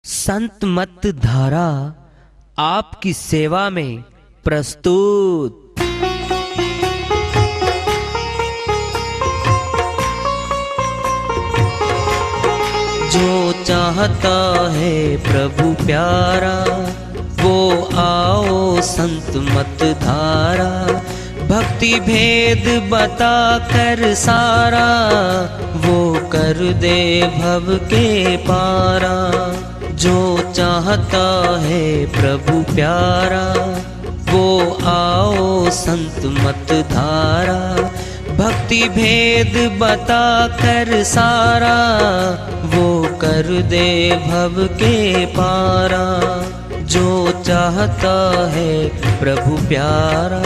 संत मत धारा आपकी सेवा में प्रस्तुत। जो चाहता है प्रभु प्यारा वो आओ संत मत धारा। भक्ति भेद बता कर सारा वो कर दे भव के पारा। जो चाहता है प्रभु प्यारा वो आओ संत मत धारा। भक्ति भेद बता कर सारा वो कर दे भव के पारा। जो चाहता है प्रभु प्यारा।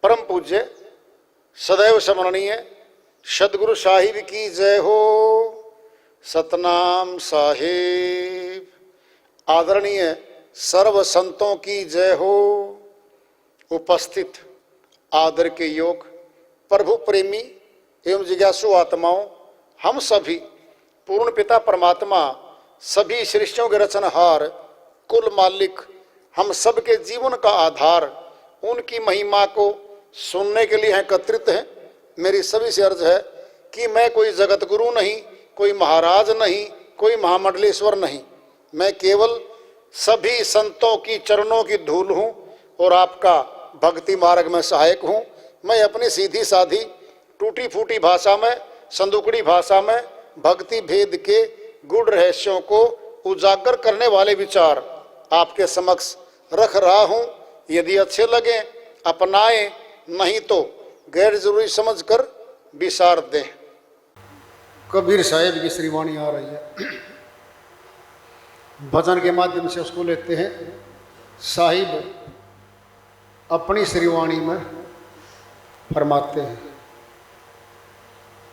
परम पूज्य सदैव स्मरणीय सदगुरु साहिब की जय हो। सतनाम साहिब। आदरणीय सर्व संतों की जय हो। उपस्थित आदर के योग प्रभु प्रेमी एवं जिज्ञासु आत्माओं, हम सभी पूर्ण पिता परमात्मा सभी सृष्टियों के रचनहार कुल मालिक हम सबके जीवन का आधार उनकी महिमा को सुनने के लिए एकत्रित हैं। मेरी सभी से अर्ज है कि मैं कोई जगत गुरु नहीं, कोई महाराज नहीं, कोई महामंडलेश्वर नहीं। मैं केवल सभी संतों की चरणों की धूल हूँ और आपका भक्ति मार्ग में सहायक हूँ। मैं अपनी सीधी साधी टूटी फूटी भाषा में, संदुकड़ी भाषा में भक्ति भेद के गूढ़ रहस्यों को उजागर करने वाले विचार आपके समक्ष रख रहा हूँ। यदि अच्छे लगे अपनाएं, नहीं तो गैर जरूरी समझकर विसार दें। कबीर साहिब की श्रीवाणी आ रही है, भजन के माध्यम से उसको लेते हैं। साहिब अपनी श्रीवाणी में फरमाते हैं,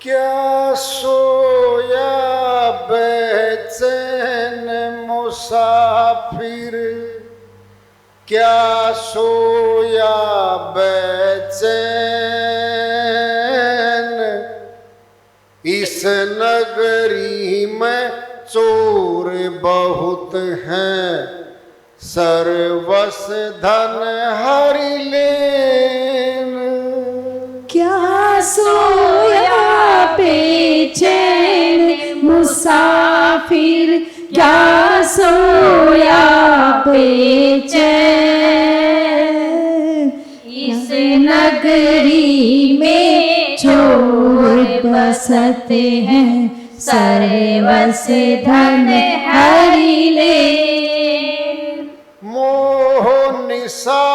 क्या सोया बेचैन मुसाफिर, क्या सोया बेचैन, इस नगरी में चोर बहुत हैं, सर्वस धन हरि लेन। क्या सोया बेचैन मुसाफिर, क्या सोया बेचैन, इस नगरी में चोर बसते हैं, सर्वस धन हरि लेन। मोह निशा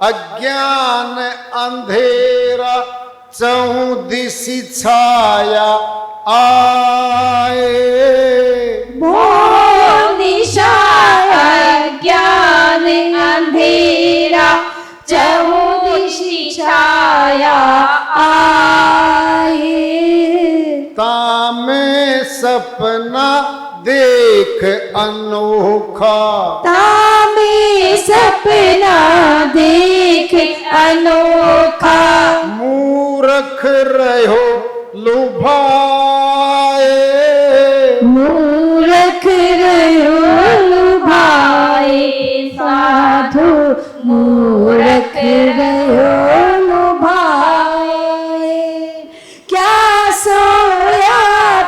अज्ञान अंधेरा चहुदिशि छाया आए। मोह निशा अज्ञान अंधेरा चहुदिशि छाया आए। तामे सपना देख अनोखा, तामे सपना देख अनोखा, मूर्ख रहो लुभाए। मूर्ख रहो लुभाए, साधु मूर्ख रहो लुभाए। क्या सोया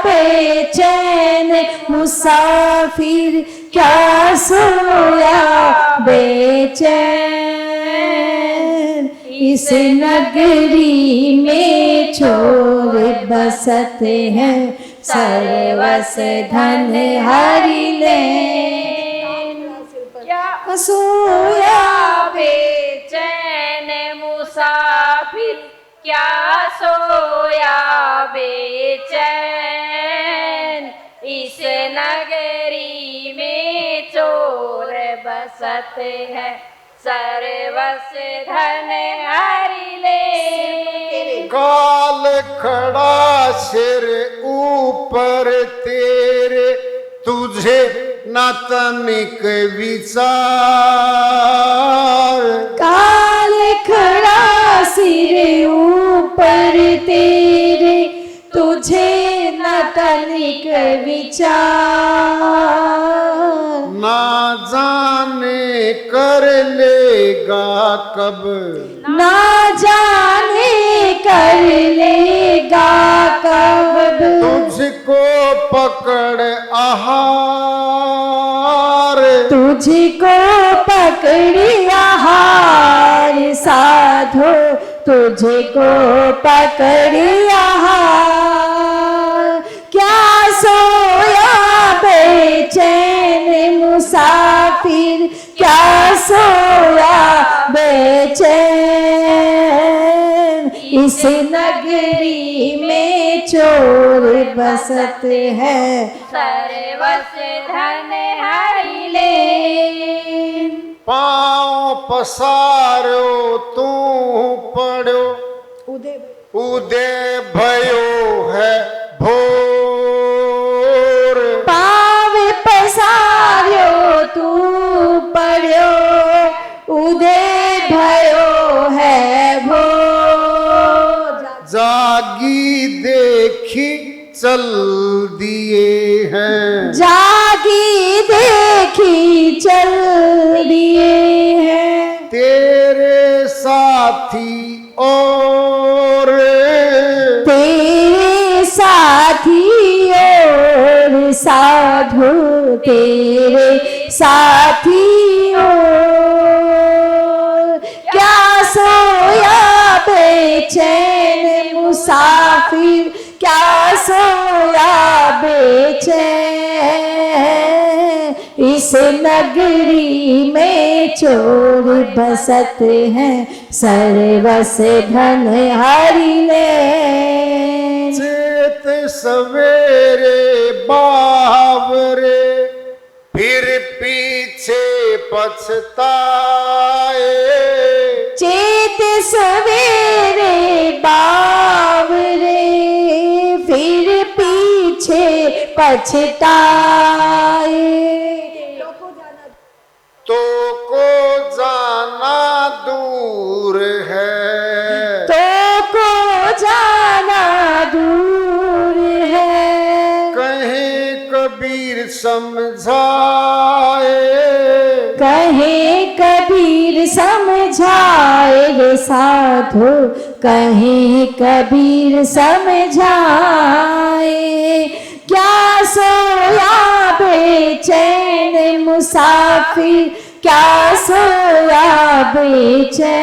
बेचैन मुसाफिर, क्या सोया बेचैन, इस नगरी में चोर बसते हैं, सर्वस धन हरि लेन। क्या सोया बेचैन मुसाफिर, क्या सोया बेचैन, इस नगरी बसत है सर्वस धन हरि ले। काल खड़ा सिर ऊपर तेरे, तुझे न तनिक विचार। काल खड़ा सिर ऊपर तेरे, तुझे न तनिक विचार। ना जाने कर लेगा कब, ना जाने कर लेगा कब, तुझको पकड़ आहार। तुझको पकड़ी आहार साधो, तुझको पकड़ी आहार। क्या सोया बेचैन मुसाफिर, क्या सोया बेचैन। इस नगरी में चोर बसत है सर्वस धन हरि ले। पाँव पसारो तू पड़ो, उदय भयो है भोर। पाव पसार्यो तू पड़ो, उदय भयो है भोर। जागी देखी चल दिए हैं, जागी देखी चल दिए हैं तेरे साथी और, तेरे साथी और साधु, तेरे साथी और। क्या सोया बेचैन मुसाफिर, क्या सोया बेचैन। इस नगरी में चोर बसत हैं सर्वस धन हरि ले। चेत सवेरे बावरे, फिर पीछे पछताए। चेत सवेरे बावरे, फिर पीछे पछताए। तो को जाना दूर है, तो को जाना दूर है। कहे कबीर समझाए, कहे कबीर समझाए रे साधु, कहे कबीर समझाए। क्या सोया बेचैन मुसाफिर, क्या सोया बेचैन।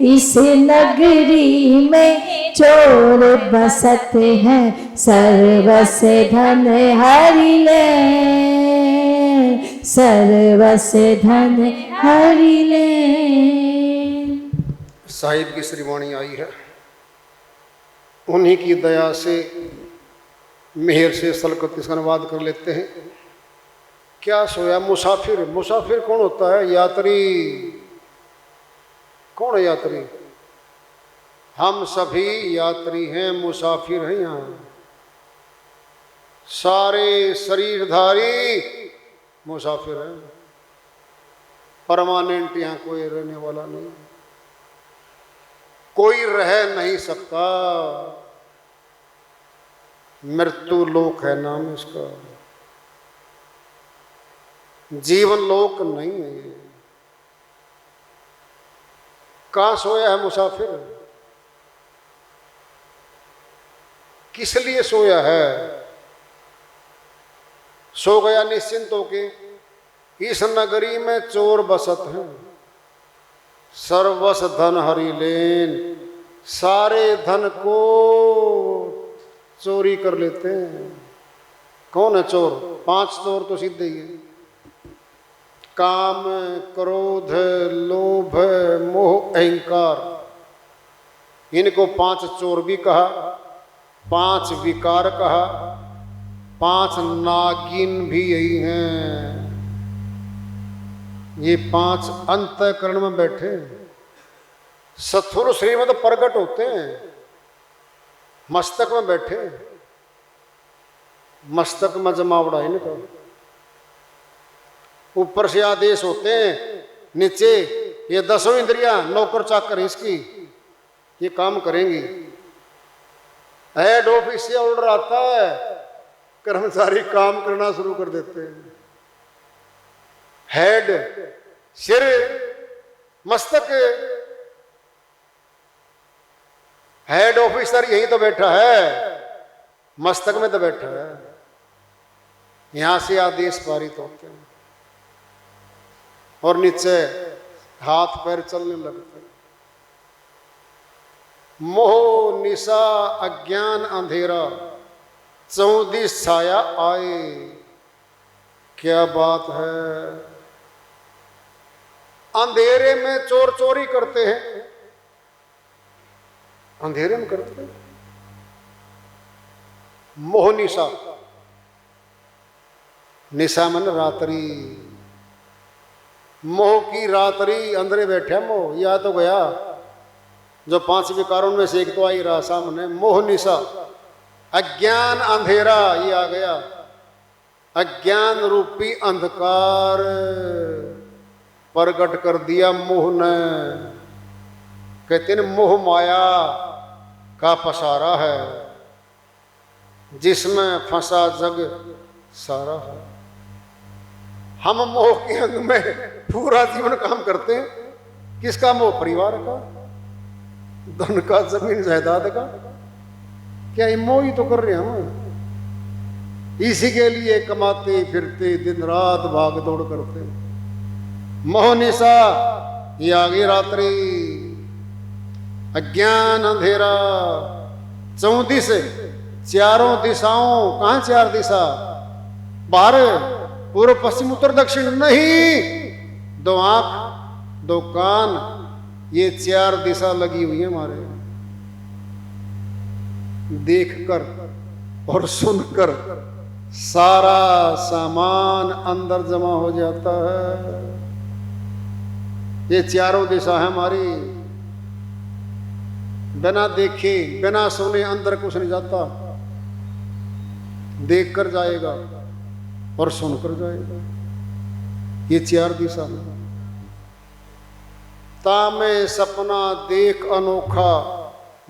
इस नगरी में चोर बसत हैं सर्वस धन हरि ले, सर्वस धन हरि ले। साहिब की श्रीवाणी आई है, उन्हीं की दया से मेहर से सलकत इसका अनुवाद कर लेते हैं। क्या सोया मुसाफिर, मुसाफिर कौन होता है? यात्री। कौन है यात्री? हम सभी यात्री हैं, मुसाफिर हैं। यहाँ सारे शरीरधारी मुसाफिर हैं, परमानेंट यहाँ कोई रहने वाला नहीं, कोई रह नहीं सकता। मृत्यु लोक है नाम इसका, जीवन लोक नहीं है ये। कहाँ सोया है मुसाफिर? किस लिए सोया है? सो गया निश्चिंत होके। इस नगरी में चोर बसत हैं सर्वस धन हरि लेन, सारे धन को चोरी कर लेते हैं। कौन है चोर? 5 चोर तो सीधे ही है। काम, क्रोध, लोभ, मोह, अहंकार, इनको 5 चोर भी कहा, 5 विकार कहा, 5 नागिन भी यही हैं। ये 5 अंतःकरण में बैठे सत्वर श्रीमद प्रकट होते हैं, मस्तक में बैठे, मस्तक में जमावड़ा इनका, ऊपर से आदेश होते हैं, नीचे ये 10 इंद्रियां नौकर चाकर इसकी ये काम करेंगी। हेड ऑफिस से ऑर्डर आता है, कर्मचारी काम करना शुरू कर देते हैं। हेड सिर मस्तक, हेड ऑफिसर यहीं तो बैठा है, मस्तक में तो बैठा है, यहां से आदेश पारित होते हैं और नीचे हाथ पैर चलने लगते हैं। मोह निशा अज्ञान अंधेरा 14 छाया आए। क्या बात है, अंधेरे में चोर चोरी करते हैं, अंधेरे में करते हैं। मोह निशा, निशा मन रात्रि, मोह की रात्रि, अंधेरे बैठे मोह, या तो गया जो 5 विकारों में से एक तो आ ही रहा सामने। मोह निशा, अज्ञान अंधेरा, ये आ गया, अज्ञान रूपी अंधकार प्रकट कर दिया मोह ने। कहते हैं मोह माया का पसारा है, जिसमें फंसा जग सारा है। हम मोह के अंग में पूरा जीवन काम करते हैं, किसका मोह? परिवार का, धन का, जमीन जायदाद का। क्या ये मोह ही तो कर रहे हैं हम, इसी के लिए कमाते फिरते दिन रात भाग दौड़ करते। मोह निशा, ये आ गई रात्रि, अज्ञान अंधेरा 34 चारों दिशाओं, कहां 4 दिशा? बाहर, पूर्व पश्चिम उत्तर दक्षिण नहीं, 2 आंख 2 कान, ये 4 दिशा लगी हुई है हमारे। देखकर और सुनकर सारा सामान अंदर जमा हो जाता है। ये 4 दिशा है हमारी, बिना देखे बिना सुने अंदर कुछ नहीं जाता, देख कर जाएगा और सुनकर जाएगा। ये 4 दिशा है। तामे सपना देख अनोखा,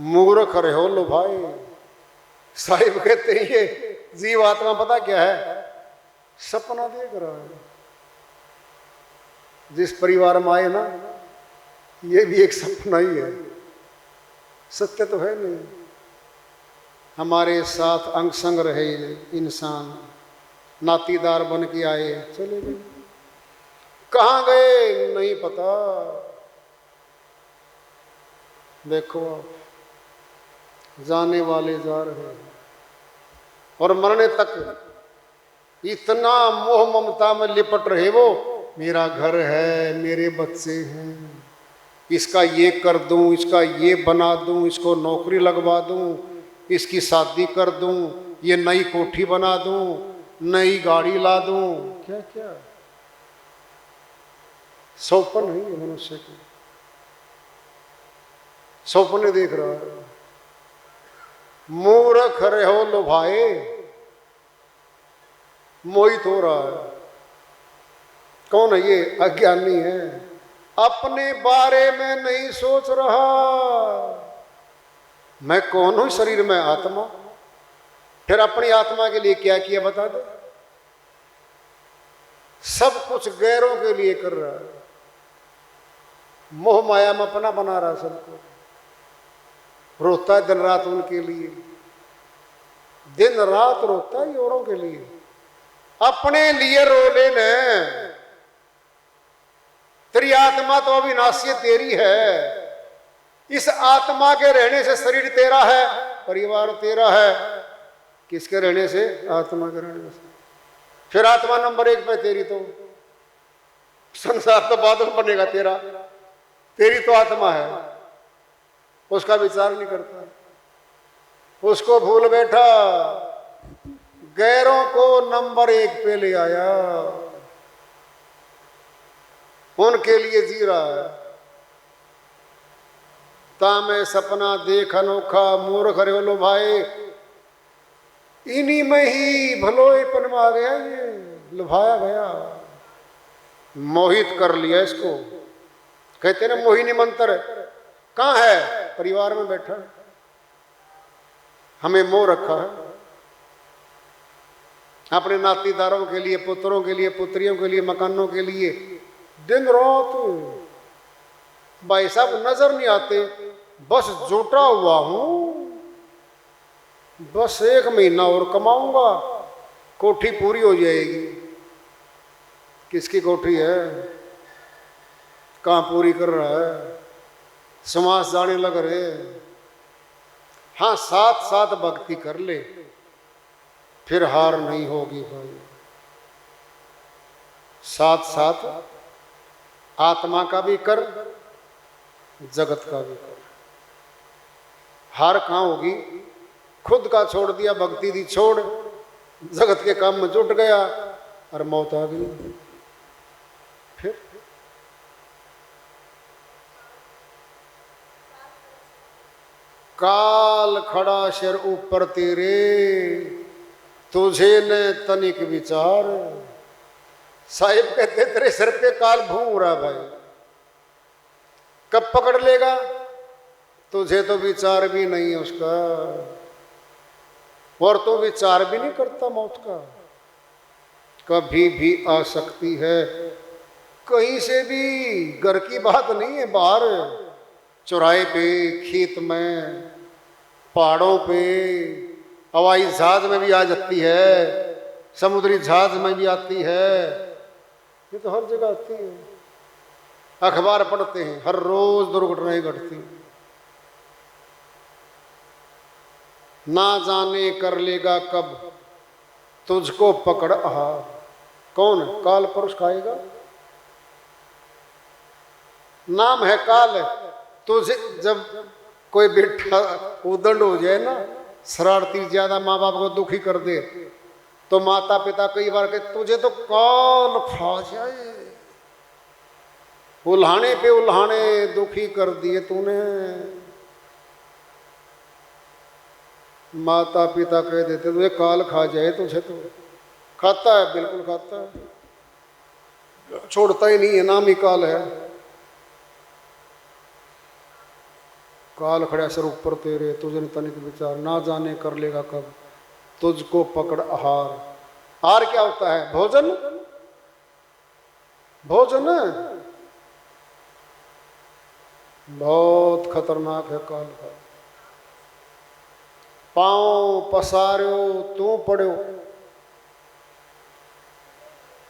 मूर्ख रहो लो भाई। साहिब कहते हैं ये जीव आत्मा पता क्या है? सपना देख रहा है। जिस परिवार में आए ना, ये भी एक सपना ही है, सत्य तो है नहीं। हमारे साथ अंग संग रहे इंसान, नातीदार बन के आए, चले गए, कहाँ गए नहीं पता। देखो जाने वाले जा रहे हैं और मरने तक इतना मोह ममता में लिपट रहे वो, मेरा घर है, मेरे बच्चे हैं, इसका ये कर दूं, इसका ये बना दूं, इसको नौकरी लगवा दूं, इसकी शादी कर दूं, ये नई कोठी बना दूं, नई गाड़ी ला दूं। क्या क्या सौपन नहीं है मनुष्य की, सौपने देख रहा है। मूर्ख रहो लो भाई, मोहित हो रहा है। कौन है ये? अज्ञानी है, अपने बारे में नहीं सोच रहा। मैं कौन हूं शरीर में? आत्मा। फिर अपनी आत्मा के लिए क्या किया बता दे? सब कुछ गैरों के लिए कर रहा है, मोह माया में अपना बना रहा सबको, रोता है दिन रात उनके लिए, दिन रात रोता है औरों के लिए, अपने लिए रो लेने। तेरी आत्मा तो अविनाशी तेरी है, इस आत्मा के रहने से शरीर तेरा है, परिवार तेरा है। किसके रहने से? आत्मा के रहने से। फिर आत्मा नंबर 1 पे तेरी, तो संसार तो बाद में बनेगा तेरा, तेरी तो आत्मा है, उसका विचार नहीं करता, उसको भूल बैठा, गैरों को नंबर 1 पे ले आया। उनके लिए जी रहा है। तामे सपना देख अनोखा मूर्ख रे लो भाई, इन्हीं में ही भलोईपन में आ गया, ये लुभाया गया, मोहित कर लिया इसको। कहते ना मोहिनी मंत्र, कहाँ है? परिवार में बैठा है, हमें मोह रखा है। अपने नातीदारों के लिए, पुत्रों के लिए, पुत्रियों के लिए, मकानों के लिए दिन रात भाई साहब नजर नहीं आते। बस जुटा हुआ हूं, बस 1 महीना और कमाऊंगा, कोठी पूरी हो जाएगी। किसकी कोठी है? कहाँ पूरी कर रहा है? समाज जाने लग रहे। हाँ, साथ साथ भक्ति कर ले, फिर हार नहीं होगी भाई। साथ साथ आत्मा का भी कर, जगत का भी कर। हार कहाँ होगी? खुद का छोड़ दिया, भक्ति दी छोड़, जगत के काम में जुट गया और मौत आ गई। फिर काल खड़ा सिर ऊपर तेरे, तुझे न तनिक विचार। साहिब कहते तेरे सिर पे काल घूम रहा भाई, कब पकड़ लेगा? तुझे तो विचार भी नहीं है उसका, और तो विचार भी नहीं करता मौत का। कभी भी आ सकती है, कहीं से भी। घर की बात नहीं है, बाहर चौराहे पे, खेत में, पहाड़ों पे, हवाई जहाज में भी आ जाती है, समुद्री जहाज में भी आती है। ये तो हर जगह आती है। अखबार पढ़ते हैं, हर रोज दुर्घटनाएं घटती। ना जाने कर लेगा कब तुझको पकड़ आहार। कौन? काल पुरुष खाएगा। नाम है काल। तुझे जब कोई बेटा उदंड हो जाए ना, शरारती, ज्यादा माँ बाप को दुखी कर दे, तो माता पिता कई बार कहते तुझे तो काल खा जाए। उल्हाने पे उल्हाने दुखी कर दिए तूने। माता पिता कह देते तुझे काल खा जाए, तुझे तो खाता है, बिल्कुल खाता है, छोड़ता ही नहीं है, नाम ही काल है। काल खड़ा सर ऊपर तेरे, तुझे तनिक विचार, ना जाने कर लेगा कब तुझको पकड़ आहार। आहार क्या होता है? भोजन। भोजन बहुत खतरनाक है काल का। पांव पसार्यो तू पड़ो,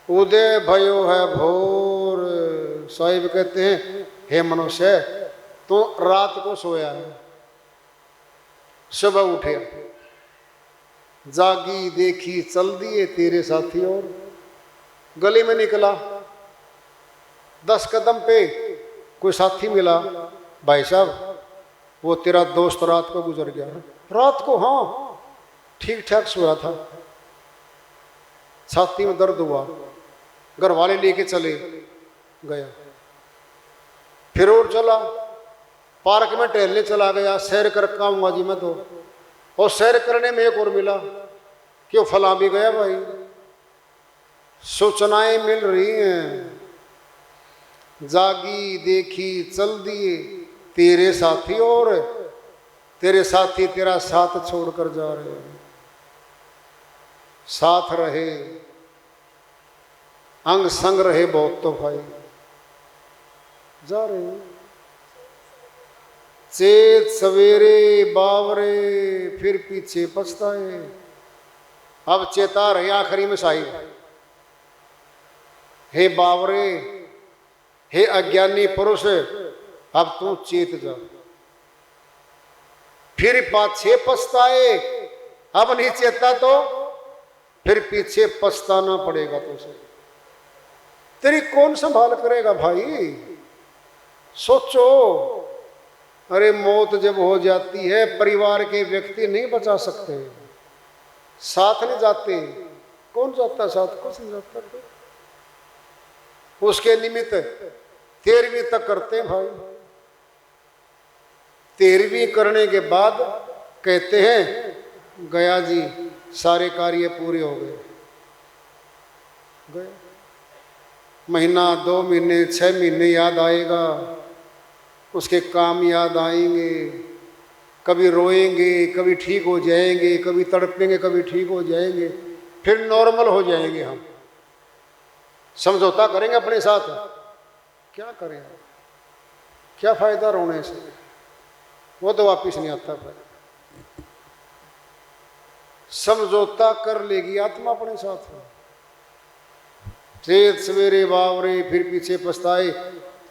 उदय भयो है भोर। साहिब कहते हैं हे मनुष्य, तो रात को सोया है, सुबह उठे, जागी देखी चल दिए तेरे साथी, और गली में निकला, 10 कदम पे कोई साथी मिला, भाई साहब वो तेरा दोस्त रात को गुजर गया। रात को? हाँ, ठीक ठाक सोया था, छाती में दर्द हुआ, घर वाले लेके चले गया। फिर और चला, पार्क में टहलने चला गया, सैर करके आऊंगा जी मैं तो। और सैर करने में एक और मिला, क्यों फला भी गया भाई। सूचनाएं मिल रही हैं, जागी देखी चल दिए तेरे साथी, और तेरे साथी तेरा साथ छोड़कर जा रहे हैं। साथ रहे, अंग संग रहे बहुत तो भाई, जा रहे हैं। चेत सवेरे बावरे फिर पीछे पछताए। अब चेता रहे आखिरी में साहिब, हे बावरे, हे अज्ञानी पुरुष, अब तू चेत जा। फिर पाछे पछताए, अब नहीं चेता तो फिर पीछे पछताना पड़ेगा तुझे। तेरी कौन संभाल करेगा भाई? सोचो। अरे मौत जब हो जाती है, परिवार के व्यक्ति नहीं बचा सकते, साथ नहीं जाते। कौन जाता साथ? कुछ नहीं जाता। उसके निमित्त 13वीं तक करते हैं भाई। 13वीं करने के बाद कहते हैं गया जी, सारे कार्य पूरे हो गए। गए महीना 2 महीने 6 महीने याद आएगा, उसके काम याद आएंगे, कभी रोएंगे, कभी ठीक हो जाएंगे, कभी तड़पेंगे, कभी ठीक हो जाएंगे, फिर नॉर्मल हो जाएंगे। हम समझौता करेंगे अपने साथ, क्या करें, क्या फायदा रोने से, वो तो वापिस नहीं आता। फिर समझौता कर लेगी आत्मा अपने साथ। सेठ सवेरे बावरे फिर पीछे पछताए,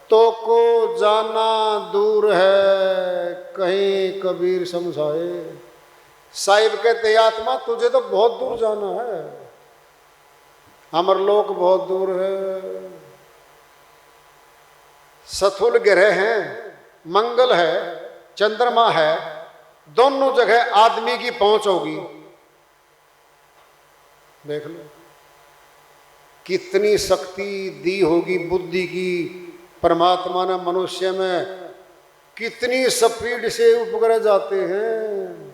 तो को जाना दूर है कहीं कबीर समझाए। साहिब कहते आत्मा तुझे तो बहुत दूर जाना है, अमरलोक बहुत दूर है। सथुल ग्रह हैं, मंगल है, चंद्रमा है, दोनों जगह आदमी की पहुंच होगी। देख लो कितनी शक्ति दी होगी बुद्धि की परमात्मा ने मनुष्य में, कितनी स्पीड से उपग्रह जाते हैं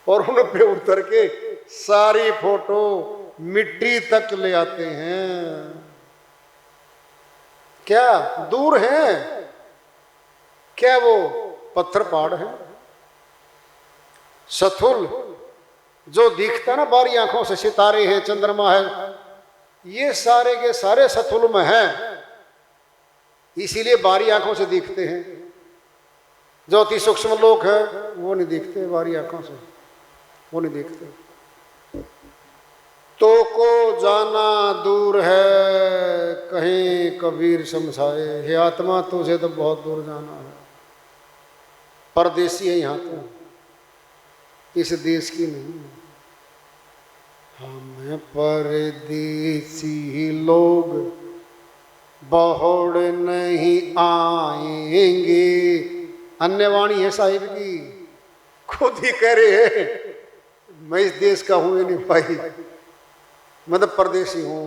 और उन पे उतर के सारी फोटो मिट्टी तक ले आते हैं। क्या दूर है क्या? वो पत्थर पहाड़ है। सथुल जो दिखता ना बाहरी आंखों से, सितारे हैं, चंद्रमा है, ये सारे के सारे सथुल में हैं, इसीलिए बाहरी आंखों से दिखते हैं। जो अति सूक्ष्म लोग हैं वो नहीं दिखते बाहरी आंखों से, वो नहीं दिखते। तो को जाना दूर है कहीं कबीर समझाए। हे आत्मा तुझे तो बहुत दूर जाना है, परदेसी है यहाँ तो, इस देश की नहीं। हम परदेसी लोग बहुड़ नहीं आएंगे। अन्यवाणी है साहिब की, खुद ही कह रहे हैं मैं इस देश का हूं नहीं भाई, मैं तो परदेसी हूं।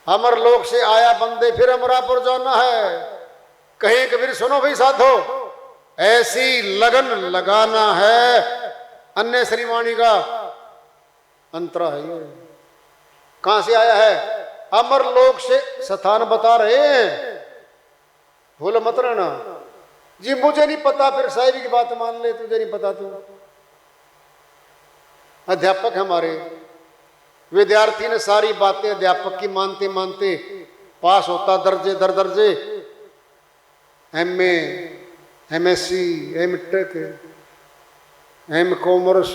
अमरलोक से आया बंदे फिर अमरापुर जाना है। कहीं कबीर सुनो भाई साधो, ऐसी लगन लगाना है। अन्य श्रीवाणी का अंतरा है ये। कहां से आया है? अमरलोक से स्थान बता रहे हैं, भूल मत रहना जी। मुझे नहीं पता, फिर साहिब की बात मान ले, तुझे नहीं पता तो। अध्यापक हमारे विद्यार्थी ने सारी बातें अध्यापक की मानते मानते पास होता दर्जे दर दर्जे, MA, MSc, M.Tech, M commerce,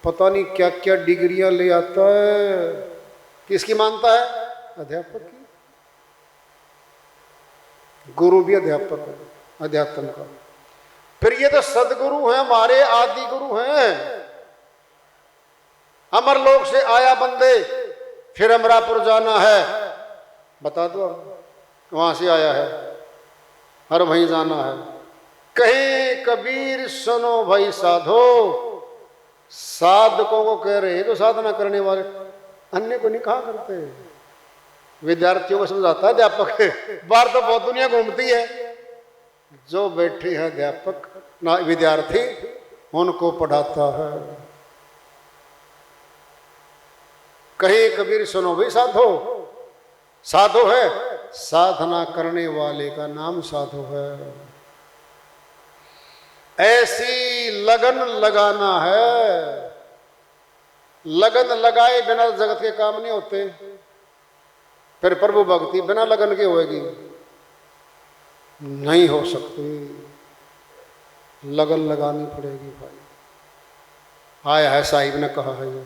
पता नहीं क्या क्या डिग्रियां ले आता है। किसकी मानता है? अध्यापक की। गुरु भी अध्यापक है अध्यात्म का। फिर ये तो सदगुरु हैं, हमारे आदि गुरु हैं। अमरलोक से आया बंदे फिर अमरापुर जाना है, बता दो वहां से आया है और वहीं जाना है। कहीं कबीर सुनो भाई साधो, साधकों को कह रहे हैं जो साधना करने वाले, अन्य को नहीं कहा करते। विद्यार्थियों को समझाता है अध्यापक। बाहर तो बहुत दुनिया घूमती है, जो बैठे हैं अध्यापक ना विद्यार्थी उनको पढ़ाता है। कहीं कबीर सुनो भाई साधो, साधो है साधना करने वाले का नाम साधो है। ऐसी लगन लगाना है, लगन लगाए बिना जगत के काम नहीं होते। फिर प्रभु भक्ति बिना लगन के होएगी नहीं हो सकती, लगन लगानी पड़ेगी भाई। आया है साहिब ने कहा है ये।